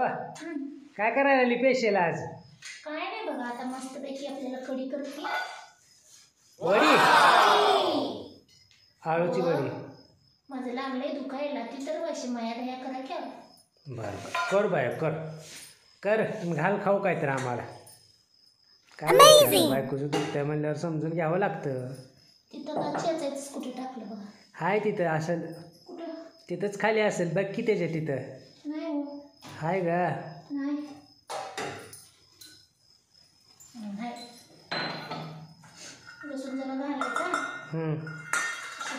काय करायला आली पेशल आज? काय नाही बघा, आता मस्तपैकी आपल्याला कढी करते. वडी, आळूची वडी. माझं लागलंय दुखायला, ती तर वर्षी माया दया करा क्या. बरं कर बाय, कर कर घाल खाऊ काय तर आम्हाला. काय बायकोचं दुखतंय म्हणल्यावर समजून घ्यावं लागतं. तिथं चेचायचं कुठे टाकलं बघा. हाय तिथं असेल, कुठं? तिथंच खाली असेल बघ की त्याच्या तिथं. नाही हो. हाय गा? नाही. लसूण जरा घालायचा.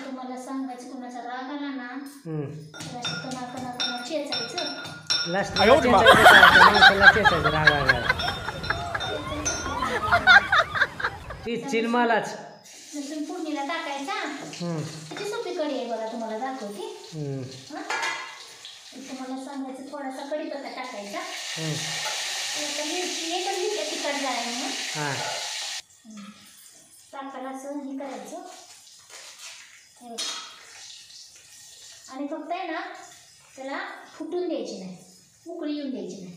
तुम्हाला सांगायचं, कोणाचा राग आला ना तर असं कणा चेचायचं. चेचायचं राग आला चिन मलाच. लसूण फोडणीला टाकायचा. किती सोपी कढी आहे बघा, तुम्हाला दाखवते. तुम्हाला सांगायचं, थोडासा कढीपत्ता टाकायचा. मिरची एकच घेतल्या तिखट जाय म्हणून. टाकायला असं हे करायचं आणि फक्त आहे ना त्याला फुटून द्यायची नाही, उकळी येऊन द्यायची नाही.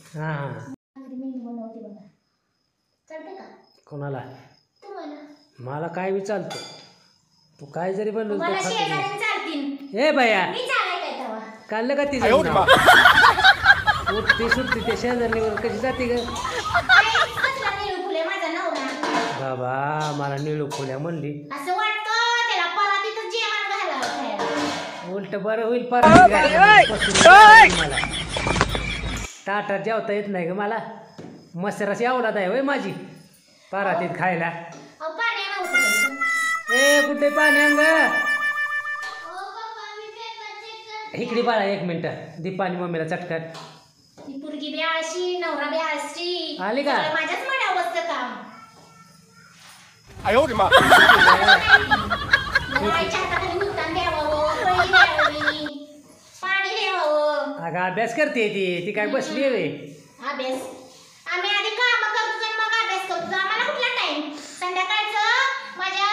मी बनवते बघा, चालते का? कोणाला? तुम्हाला. मला काय बी चालतं, तू काय जरी बनवलं मला शेजारी चालतील. ए बाया, मी चालाय काय तेव्हा काढलं का ती उठती सुटती त्या शेजारणीवर कशी जाते ग माझा नवरा? बाबा मला निळू फुल्या म्हणली असं वाटतं त्याला परातीत जेवण घालावं. उलट बरं होईल. मला ताटात जेवता येत नाही ग मला. मसराची आवडत आहे होय माझी परातीत खायला. ए कुठे पाणी आण ग? इकडे बाळा एक मिनिट, दीपानी मम्मीला चटकट. ती पोरगी बी आळशी, नवरा बी आळशी. आली का? माझ्याच मनावर बसतं काम. पाणी द्यावं. अगं अभ्यास करते ती काय बसली आहे? अभ्यास आम्ही आधी काम करतो मग अभ्यास करतो. आम्हाला कुठला टाइम? संध्याकाळचं माझ्या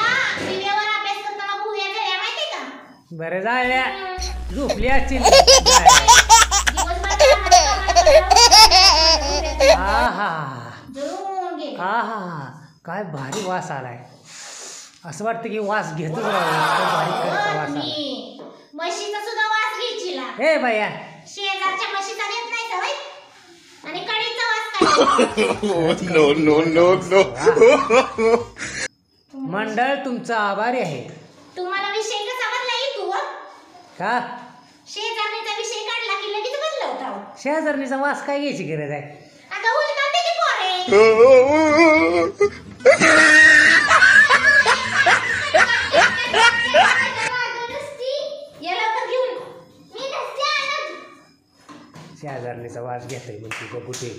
दिव्यावर अभ्यास करताना भुया झाल्या माहिती का? बरं झाल्या, झोपली असतील. काय भारी वास आलाय. असं वाटतं की वास घेतच म्हशीचा सुद्धा वास घ्यायची. हे बाया, शेजारच्या म्हशीचा घेत नाही सवय आणि कढीचा वास नो नो नो नो. मंडळ तुमचा आभारी आहे. तुम्हाला विषय कसा बदलाय तू का? शेजारणीचा विषय काढला की लगेच बदलवता. शेजारणीचा वास काय घ्यायची गरज आहे? अगं उलटा की पोरे. शेजारणीचा वास घेतोय म्हणते कुठे